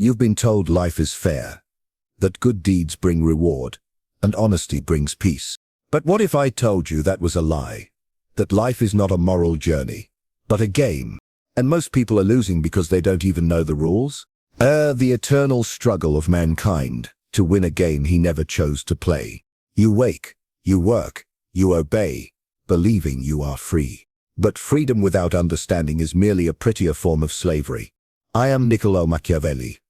You've been told life is fair, that good deeds bring reward, and honesty brings peace. But what if I told you that was a lie? That life is not a moral journey, but a game, and most people are losing because they don't even know the rules? The eternal struggle of mankind to win a game he never chose to play. You wake, you work, you obey, believing you are free. But freedom without understanding is merely a prettier form of slavery. I am Niccolo Machiavelli,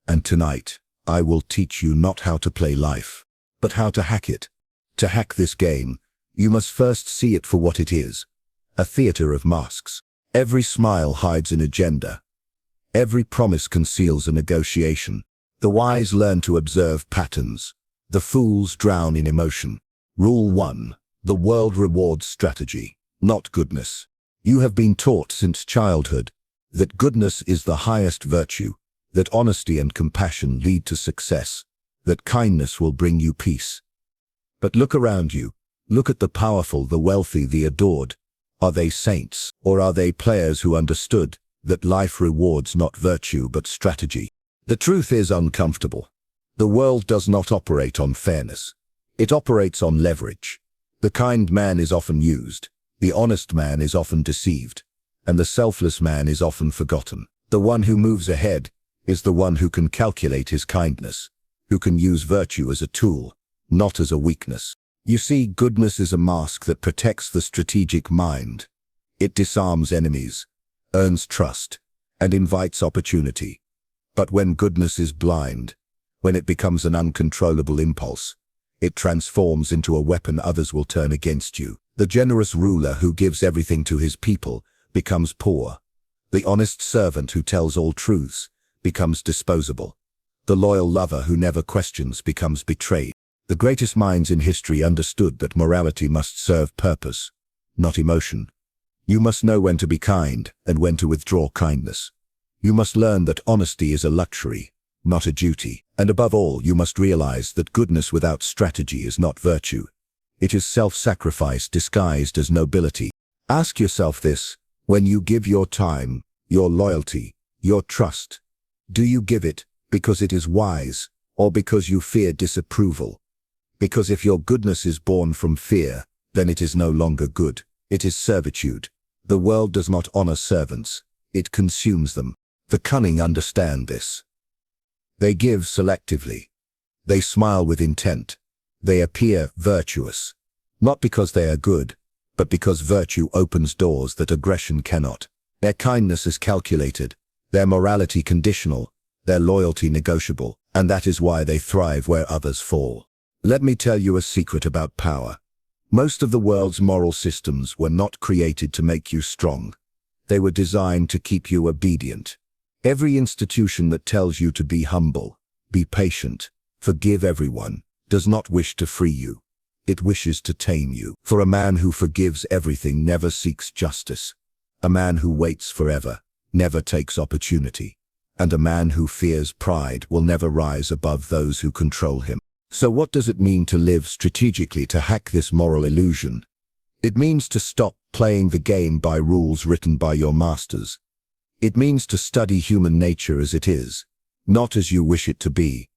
and tonight I will teach you not how to play life, but how to hack it. To hack this game, you must first see it for what it is, a theater of masks. Every smile hides an agenda. Every promise conceals a negotiation. The wise learn to observe patterns. The fools drown in emotion. Rule 1. The world rewards strategy, not goodness. You have been taught since childhood that goodness is the highest virtue, that honesty and compassion lead to success, that kindness will bring you peace. But look around you. Look at the powerful, the wealthy, the adored. Are they saints, or are they players who understood that life rewards not virtue but strategy? The truth is uncomfortable. The world does not operate on fairness. It operates on leverage. The kind man is often used, the honest man is often deceived, and the selfless man is often forgotten. The one who moves ahead is the one who can calculate his kindness, who can use virtue as a tool, not as a weakness. You see, goodness is a mask that protects the strategic mind. It disarms enemies, earns trust, and invites opportunity. But when goodness is blind, when it becomes an uncontrollable impulse, it transforms into a weapon others will turn against you. The generous ruler who gives everything to his people becomes poor. The honest servant who tells all truths becomes disposable. The loyal lover who never questions becomes betrayed. The greatest minds in history understood that morality must serve purpose, not emotion. You must know when to be kind and when to withdraw kindness. You must learn that honesty is a luxury, not a duty. And above all, you must realize that goodness without strategy is not virtue. It is self-sacrifice disguised as nobility. Ask yourself this: when you give your time, your loyalty, your trust, do you give it because it is wise or because you fear disapproval? Because if your goodness is born from fear, then it is no longer good. It is servitude. The world does not honor servants. It consumes them. The cunning understand this. They give selectively. They smile with intent. They appear virtuous, not because they are good, but because virtue opens doors that aggression cannot. Their kindness is calculated, their morality conditional, their loyalty negotiable, and that is why they thrive where others fall. Let me tell you a secret about power. Most of the world's moral systems were not created to make you strong. They were designed to keep you obedient. Every institution that tells you to be humble, be patient, forgive everyone, does not wish to free you. It wishes to tame you. For a man who forgives everything never seeks justice. A man who waits forever never takes opportunity. And a man who fears pride will never rise above those who control him. So what does it mean to live strategically to hack this moral illusion? It means to stop playing the game by rules written by your masters. It means to study human nature as it is, not as you wish it to be.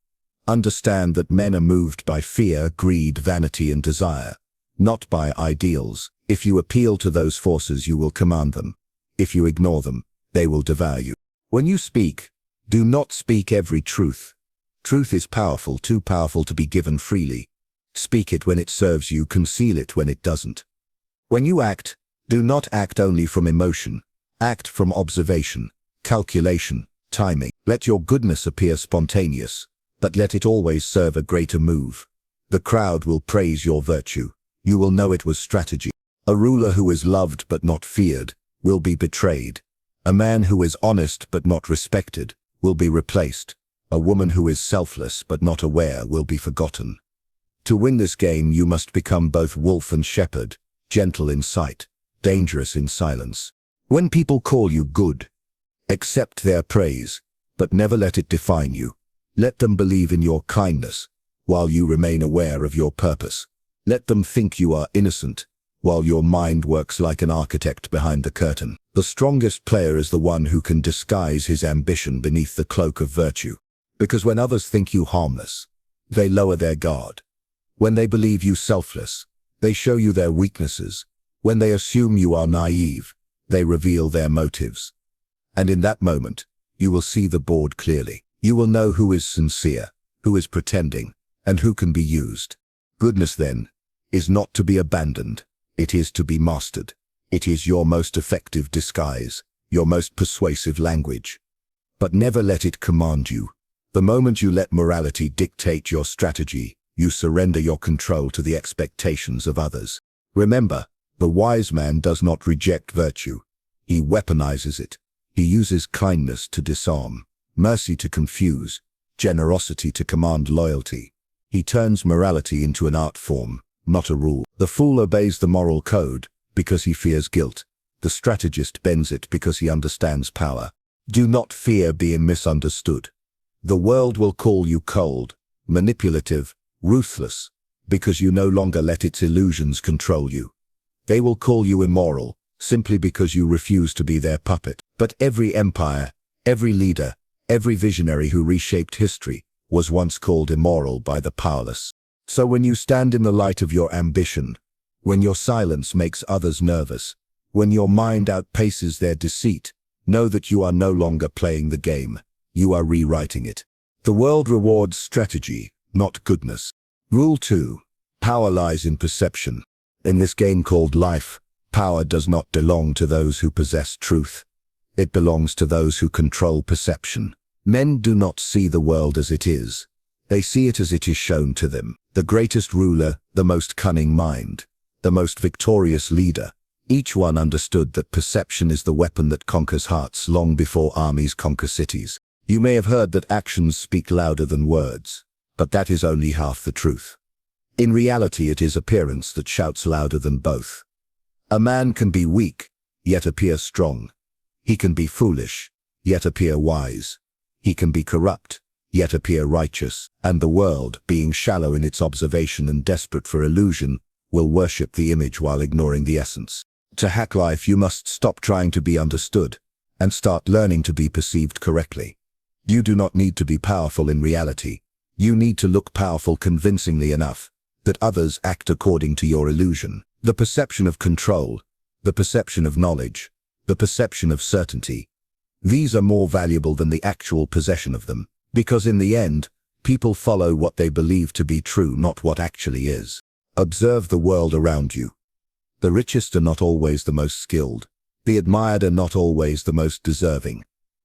Understand that men are moved by fear, greed, vanity, and desire, not by ideals. If you appeal to those forces, you will command them. If you ignore them, they will devour you. When you speak, do not speak every truth. Truth is powerful, too powerful to be given freely. Speak it when it serves you, conceal it when it doesn't. When you act, do not act only from emotion. Act from observation, calculation, timing. Let your goodness appear spontaneous, but let it always serve a greater move. The crowd will praise your virtue. You will know it was strategy. A ruler who is loved but not feared will be betrayed. A man who is honest but not respected will be replaced. A woman who is selfless but not aware will be forgotten. To win this game, you must become both wolf and shepherd, gentle in sight, dangerous in silence. When people call you good, accept their praise, but never let it define you. Let them believe in your kindness, while you remain aware of your purpose. Let them think you are innocent, while your mind works like an architect behind the curtain. The strongest player is the one who can disguise his ambition beneath the cloak of virtue. Because when others think you harmless, they lower their guard. When they believe you selfless, they show you their weaknesses. When they assume you are naive, they reveal their motives. And in that moment, you will see the board clearly. You will know who is sincere, who is pretending, and who can be used. Goodness, then, is not to be abandoned. It is to be mastered. It is your most effective disguise, your most persuasive language. But never let it command you. The moment you let morality dictate your strategy, you surrender your control to the expectations of others. Remember, the wise man does not reject virtue. He weaponizes it. He uses kindness to disarm, mercy to confuse, generosity to command loyalty. He turns morality into an art form, not a rule. The fool obeys the moral code because he fears guilt. The strategist bends it because he understands power. Do not fear being misunderstood. The world will call you cold, manipulative, ruthless, because you no longer let its illusions control you. They will call you immoral, simply because you refuse to be their puppet. But every empire, every leader, every visionary who reshaped history was once called immoral by the powerless. So when you stand in the light of your ambition, when your silence makes others nervous, when your mind outpaces their deceit, know that you are no longer playing the game. You are rewriting it. The world rewards strategy, not goodness. Rule 2. Power lies in perception. In this game called life, power does not belong to those who possess truth. It belongs to those who control perception. Men do not see the world as it is. They see it as it is shown to them. The greatest ruler, the most cunning mind, the most victorious leader. Each one understood that perception is the weapon that conquers hearts long before armies conquer cities. You may have heard that actions speak louder than words, but that is only half the truth. In reality, it is appearance that shouts louder than both. A man can be weak, yet appear strong. He can be foolish, yet appear wise. He can be corrupt, yet appear righteous. And the world, being shallow in its observation and desperate for illusion, will worship the image while ignoring the essence. To hack life, you must stop trying to be understood and start learning to be perceived correctly. You do not need to be powerful in reality. You need to look powerful convincingly enough that others act according to your illusion. The perception of control, the perception of knowledge, the perception of certainty. These are more valuable than the actual possession of them, because in the end, people follow what they believe to be true, not what actually is. Observe the world around you. The richest are not always the most skilled. The admired are not always the most deserving.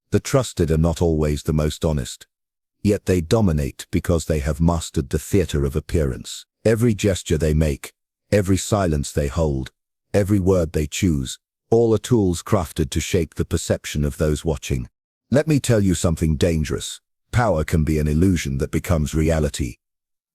The trusted are not always the most honest. Yet they dominate because they have mastered the theater of appearance. Every gesture they make, every silence they hold, every word they choose, all are tools crafted to shape the perception of those watching. Let me tell you something dangerous. Power can be an illusion that becomes reality.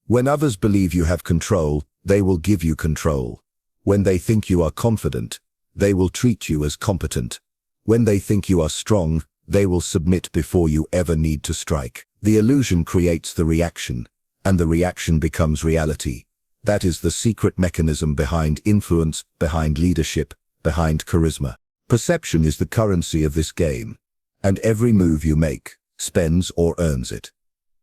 When others believe you have control, they will give you control. When they think you are confident, they will treat you as competent. When they think you are strong, they will submit before you ever need to strike. The illusion creates the reaction, and the reaction becomes reality. That is the secret mechanism behind influence, behind leadership, behind charisma. Perception is the currency of this game, and every move you make spends or earns it.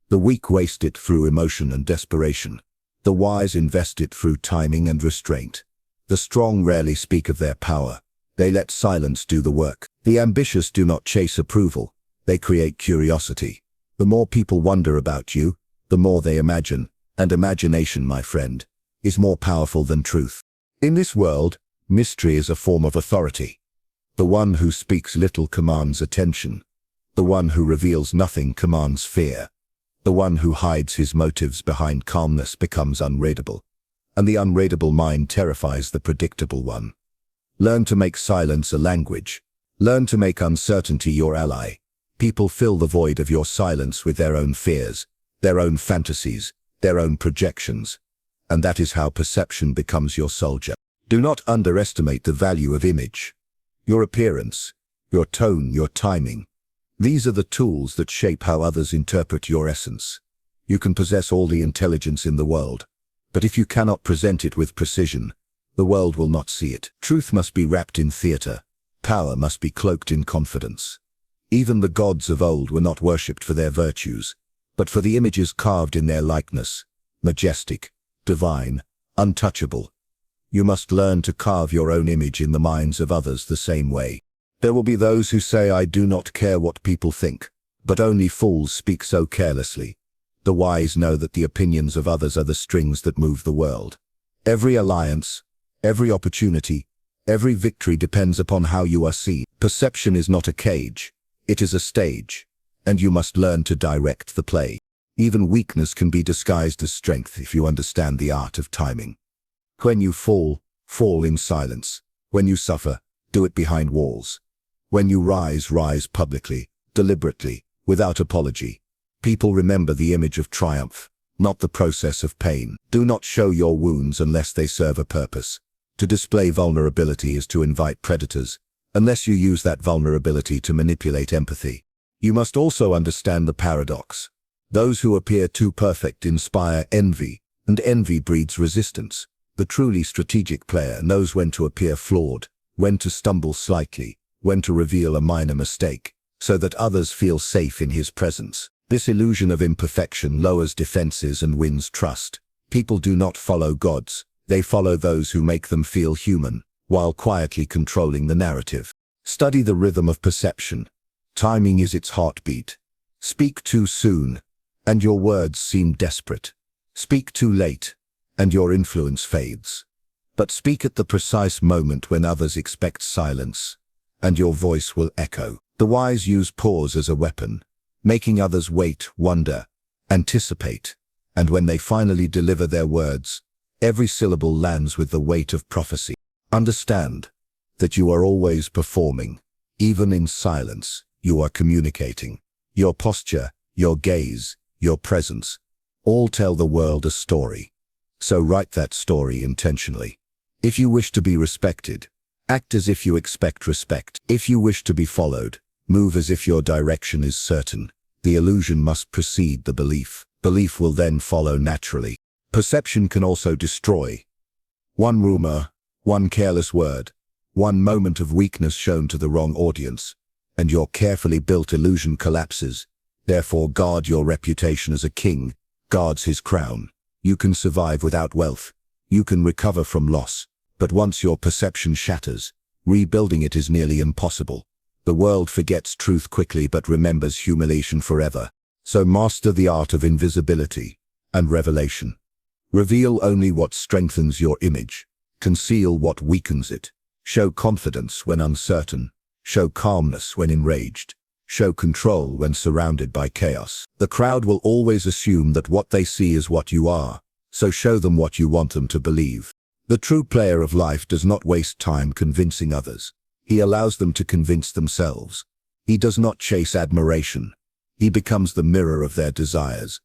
The weak waste it through emotion and desperation. The wise invest it through timing and restraint. The strong rarely speak of their power. They let silence do the work. The ambitious do not chase approval. They create curiosity. The more people wonder about you, the more they imagine. And imagination, my friend, is more powerful than truth. In this world, mystery is a form of authority. The one who speaks little commands attention. The one who reveals nothing commands fear. The one who hides his motives behind calmness becomes unreadable. And the unreadable mind terrifies the predictable one. Learn to make silence a language. Learn to make uncertainty your ally. People fill the void of your silence with their own fears, their own fantasies, their own projections. And that is how perception becomes your soldier. Do not underestimate the value of image. Your appearance, your tone, your timing. These are the tools that shape how others interpret your essence. You can possess all the intelligence in the world, but if you cannot present it with precision, the world will not see it. Truth must be wrapped in theater, Power must be cloaked in confidence. Even the gods of old were not worshipped for their virtues, but for the images carved in their likeness, majestic, divine, untouchable. You must learn to carve your own image in the minds of others the same way. There will be those who say, "I do not care what people think," but only fools speak so carelessly. The wise know that the opinions of others are the strings that move the world. Every alliance, every opportunity, every victory depends upon how you are seen. Perception is not a cage, it is a stage, and you must learn to direct the play. Even weakness can be disguised as strength if you understand the art of timing. When you fall, fall in silence. When you suffer, do it behind walls. When you rise, rise publicly, deliberately, without apology. People remember the image of triumph, not the process of pain. Do not show your wounds unless they serve a purpose. To display vulnerability is to invite predators, unless you use that vulnerability to manipulate empathy. You must also understand the paradox. Those who appear too perfect inspire envy, and envy breeds resistance. The truly strategic player knows when to appear flawed, when to stumble slightly, when to reveal a minor mistake, so that others feel safe in his presence. This illusion of imperfection lowers defenses and wins trust. People do not follow gods, they follow those who make them feel human, while quietly controlling the narrative. Study the rhythm of perception. Timing is its heartbeat. Speak too soon, and your words seem desperate. Speak too late, and your influence fades. But speak at the precise moment when others expect silence, and your voice will echo. The wise use pause as a weapon, making others wait, wonder, anticipate, and when they finally deliver their words, every syllable lands with the weight of prophecy. Understand that you are always performing. Even in silence, you are communicating. Your posture, your gaze, your presence, all tell the world a story. So write that story intentionally. If you wish to be respected, act as if you expect respect. If you wish to be followed, move as if your direction is certain. The illusion must precede the belief. Belief will then follow naturally. Perception can also destroy. One rumor, one careless word, one moment of weakness shown to the wrong audience, and your carefully built illusion collapses. Therefore, guard your reputation as a king, guards his crown. You can survive without wealth. You can recover from loss. But once your perception shatters, rebuilding it is nearly impossible. The world forgets truth quickly but remembers humiliation forever. So master the art of invisibility and revelation. Reveal only what strengthens your image. Conceal what weakens it. Show confidence when uncertain. Show calmness when enraged. Show control when surrounded by chaos. The crowd will always assume that what they see is what you are, so show them what you want them to believe. The true player of life does not waste time convincing others. He allows them to convince themselves. He does not chase admiration. He becomes the mirror of their desires.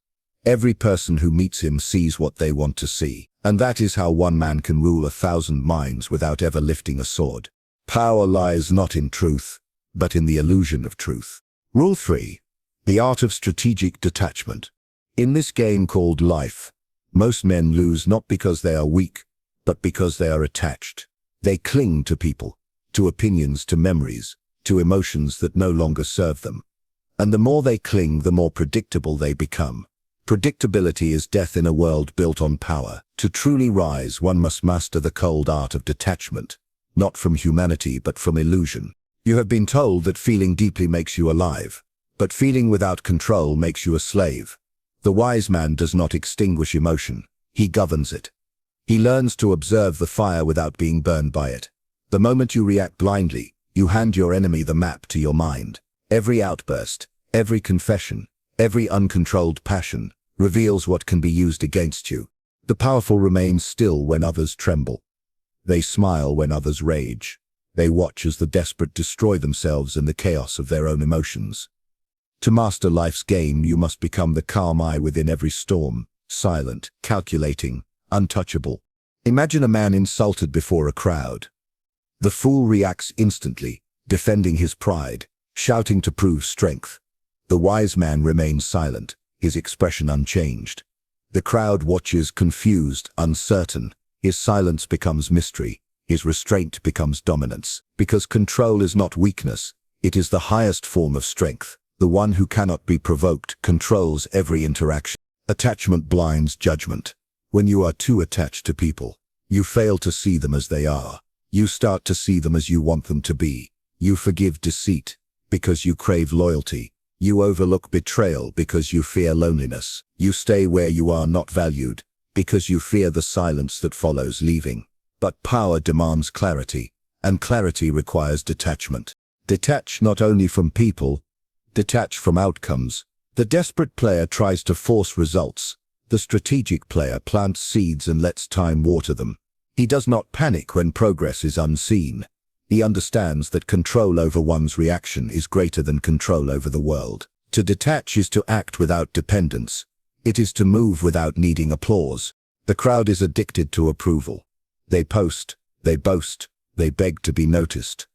Every person who meets him sees what they want to see, and that is how one man can rule 1,000 minds without ever lifting a sword. Power lies not in truth, but in the illusion of truth. Rule 3. The art of strategic detachment. In this game called life, most men lose not because they are weak, but because they are attached. They cling to people, to opinions, to memories, to emotions that no longer serve them. And the more they cling, the more predictable they become. Predictability is death in a world built on power. To truly rise, one must master the cold art of detachment, not from humanity but from illusion. You have been told that feeling deeply makes you alive, but feeling without control makes you a slave. The wise man does not extinguish emotion, he governs it. He learns to observe the fire without being burned by it. The moment you react blindly, you hand your enemy the map to your mind. Every outburst, every confession, every uncontrolled passion reveals what can be used against you. The powerful remain still when others tremble. They smile when others rage. They watch as the desperate destroy themselves in the chaos of their own emotions. To master life's game, you must become the calm eye within every storm, silent, calculating, untouchable. Imagine a man insulted before a crowd. The fool reacts instantly, defending his pride, shouting to prove strength. The wise man remains silent, his expression unchanged. The crowd watches confused, uncertain. His silence becomes mystery, his restraint becomes dominance. Because control is not weakness, it is the highest form of strength. The one who cannot be provoked controls every interaction. Attachment blinds judgment. When you are too attached to people, you fail to see them as they are. You start to see them as you want them to be. You forgive deceit because you crave loyalty. You overlook betrayal because you fear loneliness. You stay where you are not valued because you fear the silence that follows leaving. But power demands clarity, and clarity requires detachment. Detach not only from people, detach from outcomes. The desperate player tries to force results. The strategic player plants seeds and lets time water them. He does not panic when progress is unseen. He understands that control over one's reaction is greater than control over the world. To detach is to act without dependence. It is to move without needing applause. The crowd is addicted to approval. They post, they boast, they beg to be noticed.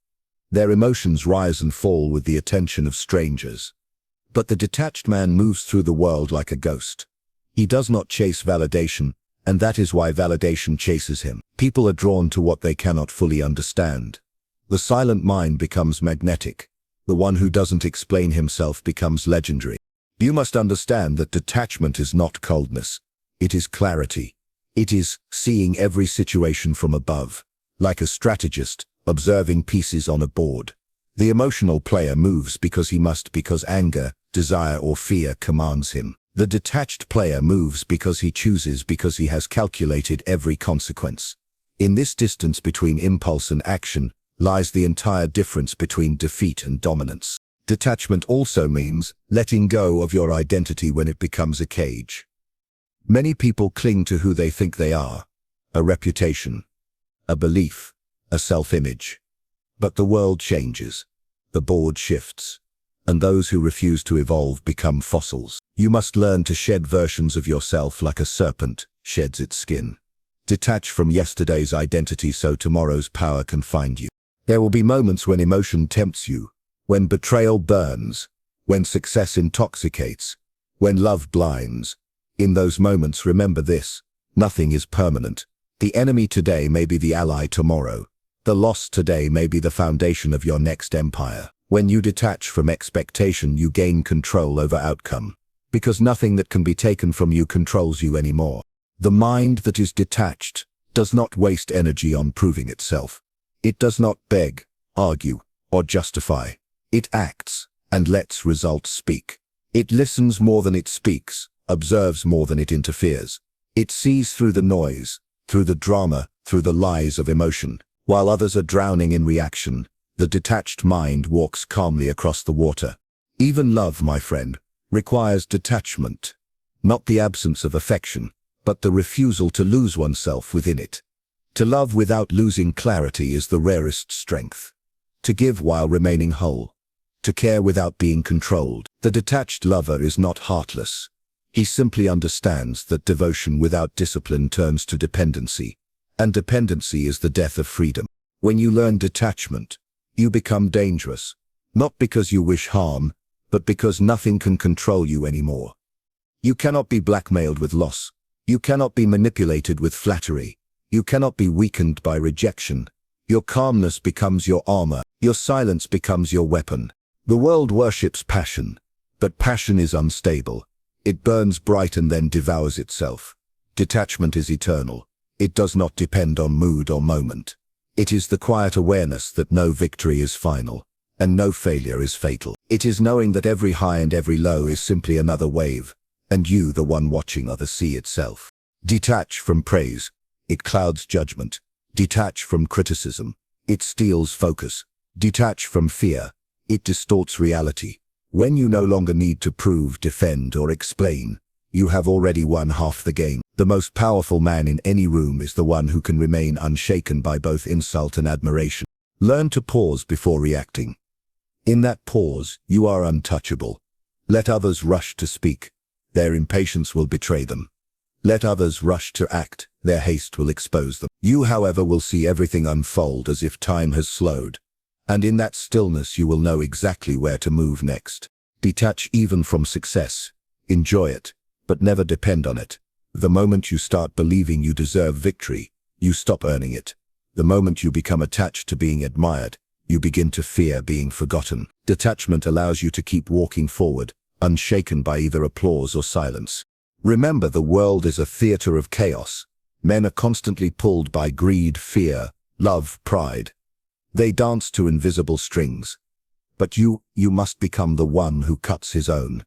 Their emotions rise and fall with the attention of strangers. But the detached man moves through the world like a ghost. He does not chase validation, and that is why validation chases him. People are drawn to what they cannot fully understand. The silent mind becomes magnetic. The one who doesn't explain himself becomes legendary. You must understand that detachment is not coldness. It is clarity. It is seeing every situation from above, like a strategist observing pieces on a board. The emotional player moves because he must, because anger, desire or fear commands him. The detached player moves because he chooses, because he has calculated every consequence. In this distance between impulse and action lies the entire difference between defeat and dominance. Detachment also means letting go of your identity when it becomes a cage. Many people cling to who they think they are, a reputation, a belief, a self-image. But the world changes, the board shifts, and those who refuse to evolve become fossils. You must learn to shed versions of yourself like a serpent sheds its skin. Detach from yesterday's identity so tomorrow's power can find you. There will be moments when emotion tempts you, when betrayal burns, when success intoxicates, when love blinds. In those moments, remember this: nothing is permanent. The enemy today may be the ally tomorrow. The loss today may be the foundation of your next empire. When you detach from expectation, you gain control over outcome, because nothing that can be taken from you controls you anymore. The mind that is detached does not waste energy on proving itself. It does not beg, argue, or justify. It acts and lets results speak. It listens more than it speaks, observes more than it interferes. It sees through the noise, through the drama, through the lies of emotion. While others are drowning in reaction, the detached mind walks calmly across the water. Even love, my friend, requires detachment. Not the absence of affection, but the refusal to lose oneself within it. To love without losing clarity is the rarest strength. To give while remaining whole. To care without being controlled. The detached lover is not heartless. He simply understands that devotion without discipline turns to dependency, and dependency is the death of freedom. When you learn detachment, you become dangerous, not because you wish harm, but because nothing can control you anymore. You cannot be blackmailed with loss. You cannot be manipulated with flattery. You cannot be weakened by rejection. Your calmness becomes your armor. Your silence becomes your weapon. The world worships passion, but passion is unstable. It burns bright and then devours itself. Detachment is eternal. It does not depend on mood or moment. It is the quiet awareness that no victory is final, and no failure is fatal. It is knowing that every high and every low is simply another wave, and you, the one watching, are the sea itself. Detach from praise. It clouds judgment. Detach from criticism. It steals focus. Detach from fear. It distorts reality. When you no longer need to prove, defend, or explain, you have already won half the game. The most powerful man in any room is the one who can remain unshaken by both insult and admiration. Learn to pause before reacting. In that pause, you are untouchable. Let others rush to speak. Their impatience will betray them. Let others rush to act. Their haste will expose them. You, however, will see everything unfold as if time has slowed. And in that stillness you will know exactly where to move next. Detach even from success. Enjoy it, but never depend on it. The moment you start believing you deserve victory, you stop earning it. The moment you become attached to being admired, you begin to fear being forgotten. Detachment allows you to keep walking forward, unshaken by either applause or silence. Remember, the world is a theater of chaos. Men are constantly pulled by greed, fear, love, pride. They dance to invisible strings. But you must become the one who cuts his own.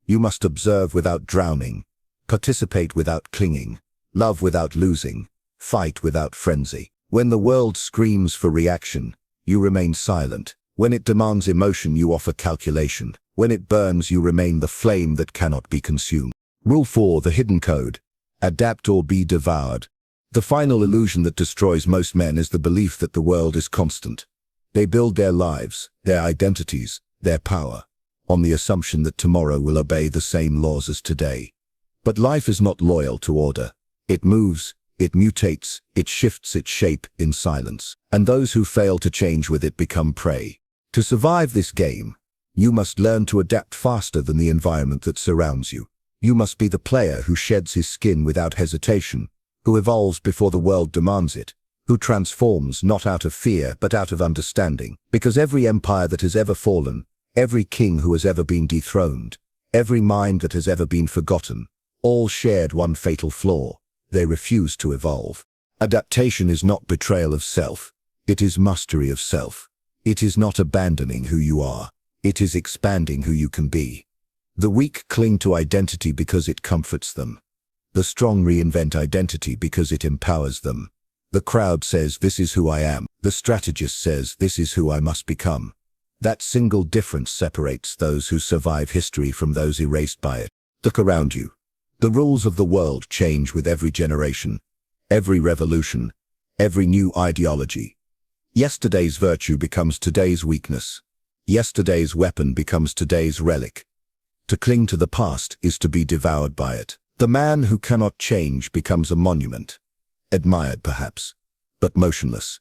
You must observe without drowning, participate without clinging, love without losing, fight without frenzy. When the world screams for reaction, you remain silent. When it demands emotion, you offer calculation. When it burns, you remain the flame that cannot be consumed. Rule 4, the hidden code. Adapt or be devoured. The final illusion that destroys most men is the belief that the world is constant. They build their lives, their identities, their power, on the assumption that tomorrow will obey the same laws as today. But life is not loyal to order. It moves, it mutates, it shifts its shape in silence. And those who fail to change with it become prey. To survive this game, you must learn to adapt faster than the environment that surrounds you. You must be the player who sheds his skin without hesitation, who evolves before the world demands it, who transforms not out of fear but out of understanding. Because every empire that has ever fallen, every king who has ever been dethroned, every mind that has ever been forgotten, all shared one fatal flaw: they refused to evolve. Adaptation is not betrayal of self, it is mastery of self. It is not abandoning who you are, it is expanding who you can be. The weak cling to identity because it comforts them. The strong reinvent identity because it empowers them. The crowd says, "This is who I am." The strategist says, "This is who I must become." That single difference separates those who survive history from those erased by it. Look around you. The rules of the world change with every generation, every revolution, every new ideology. Yesterday's virtue becomes today's weakness. Yesterday's weapon becomes today's relic. To cling to the past is to be devoured by it. The man who cannot change becomes a monument. Admired perhaps, but motionless.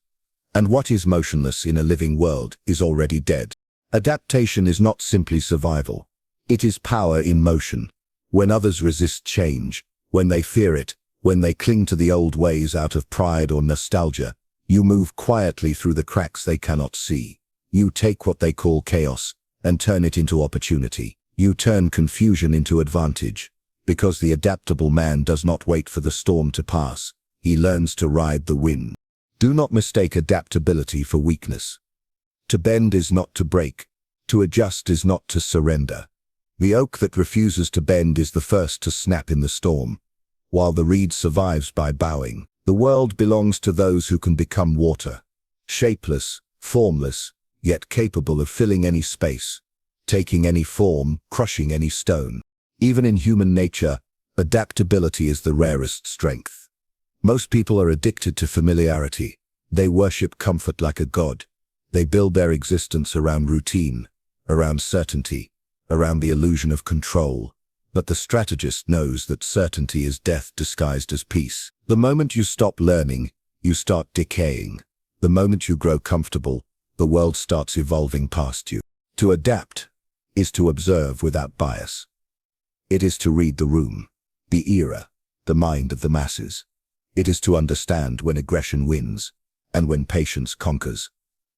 And what is motionless in a living world is already dead. Adaptation is not simply survival. It is power in motion. When others resist change, when they fear it, when they cling to the old ways out of pride or nostalgia, you move quietly through the cracks they cannot see. You take what they call chaos and turn it into opportunity. You turn confusion into advantage. Because the adaptable man does not wait for the storm to pass. He learns to ride the wind. Do not mistake adaptability for weakness. To bend is not to break. To adjust is not to surrender. The oak that refuses to bend is the first to snap in the storm, while the reed survives by bowing. The world belongs to those who can become water, shapeless, formless, yet capable of filling any space, taking any form, crushing any stone. Even in human nature, adaptability is the rarest strength. Most people are addicted to familiarity. They worship comfort like a god. They build their existence around routine, around certainty, around the illusion of control. But the strategist knows that certainty is death disguised as peace. The moment you stop learning, you start decaying. The moment you grow comfortable, the world starts evolving past you. To adapt is to observe without bias. It is to read the room, the era, the mind of the masses. It is to understand when aggression wins and when patience conquers,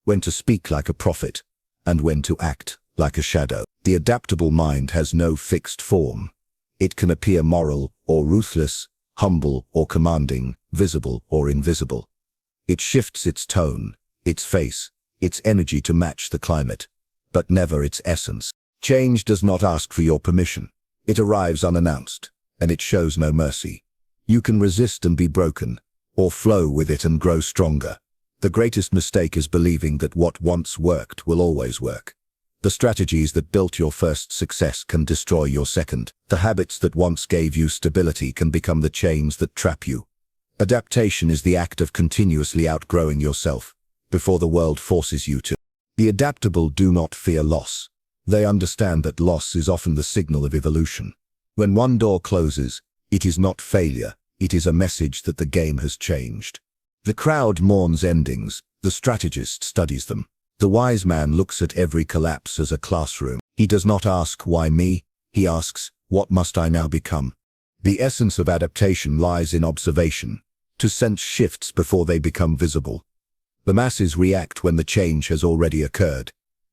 when to speak like a prophet and when to act like a shadow. The adaptable mind has no fixed form. It can appear moral or ruthless, humble or commanding, visible or invisible. It shifts its tone, its face, its energy to match the climate, but never its essence. Change does not ask for your permission. It arrives unannounced, and it shows no mercy. You can resist and be broken, or flow with it and grow stronger. The greatest mistake is believing that what once worked will always work. The strategies that built your first success can destroy your second. The habits that once gave you stability can become the chains that trap you. Adaptation is the act of continuously outgrowing yourself before the world forces you to. The adaptable do not fear loss. They understand that loss is often the signal of evolution. When one door closes, it is not failure, it is a message that the game has changed. The crowd mourns endings, the strategist studies them. The wise man looks at every collapse as a classroom. He does not ask, "Why me?" He asks, "What must I now become?" The essence of adaptation lies in observation, to sense shifts before they become visible, The masses react when the change has already occurred.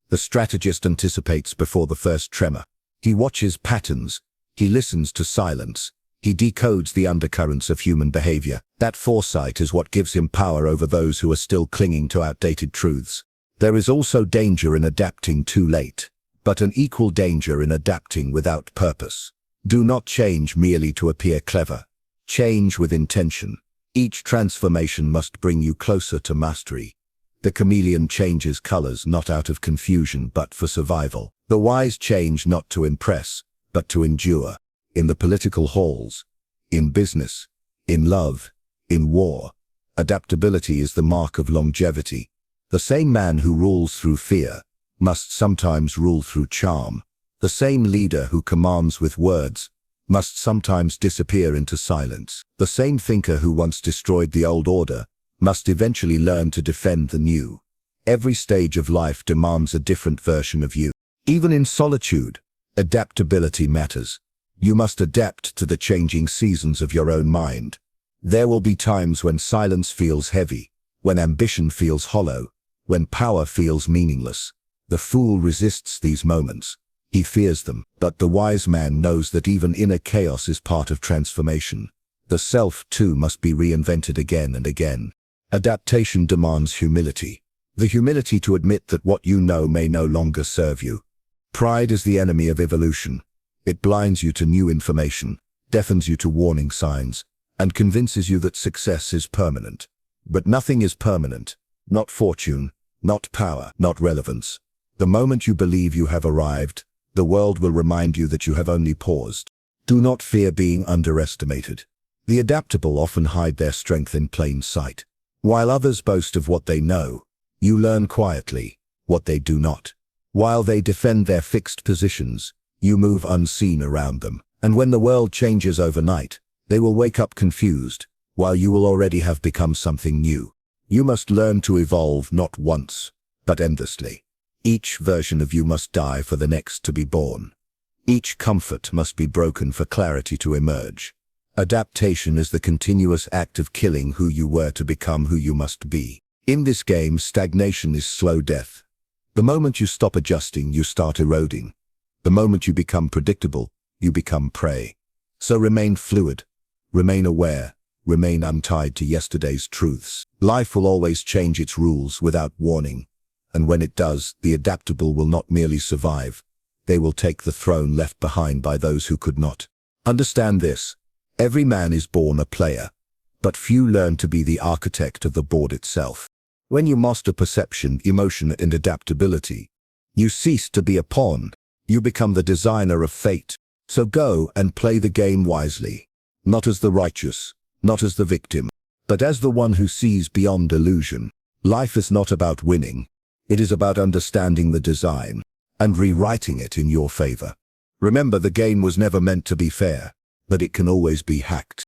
The strategist anticipates before the first tremor. He watches patterns. He listens to silence. He decodes the undercurrents of human behavior. That foresight is what gives him power over those who are still clinging to outdated truths. There is also danger in adapting too late, but an equal danger in adapting without purpose. Do not change merely to appear clever. Change with intention. Each transformation must bring you closer to mastery. The chameleon changes colors not out of confusion but for survival. The wise change not to impress, but to endure. In the political halls, in business, in love, in war, adaptability is the mark of longevity. The same man who rules through fear must sometimes rule through charm. The same leader who commands with words must sometimes disappear into silence. The same thinker who once destroyed the old order must eventually learn to defend the new. Every stage of life demands a different version of you. Even in solitude, adaptability matters. You must adapt to the changing seasons of your own mind. There will be times when silence feels heavy, when ambition feels hollow, when power feels meaningless. The fool resists these moments. He fears them, but the wise man knows that even inner chaos is part of transformation. The self, too, must be reinvented again and again. Adaptation demands humility. The humility to admit that what you know may no longer serve you. Pride is the enemy of evolution. It blinds you to new information, deafens you to warning signs, and convinces you that success is permanent. But nothing is permanent. Not fortune, not power, not relevance. The moment you believe you have arrived, the world will remind you that you have only paused. Do not fear being underestimated. The adaptable often hide their strength in plain sight. While others boast of what they know, you learn quietly what they do not. While they defend their fixed positions, you move unseen around them. And when the world changes overnight, they will wake up confused, while you will already have become something new. You must learn to evolve not once, but endlessly. Each version of you must die for the next to be born. Each comfort must be broken for clarity to emerge. Adaptation is the continuous act of killing who you were to become who you must be. In this game, stagnation is slow death. The moment you stop adjusting, you start eroding. The moment you become predictable, you become prey. So remain fluid, remain aware, remain untied to yesterday's truths. Life will always change its rules without warning. And when it does, the adaptable will not merely survive. They will take the throne left behind by those who could not. Understand this. Every man is born a player, but few learn to be the architect of the board itself. When you master perception, emotion, and adaptability, you cease to be a pawn. You become the designer of fate. So go and play the game wisely, not as the righteous, not as the victim, but as the one who sees beyond illusion. Life is not about winning. It is about understanding the design and rewriting it in your favor. Remember, the game was never meant to be fair, but it can always be hacked.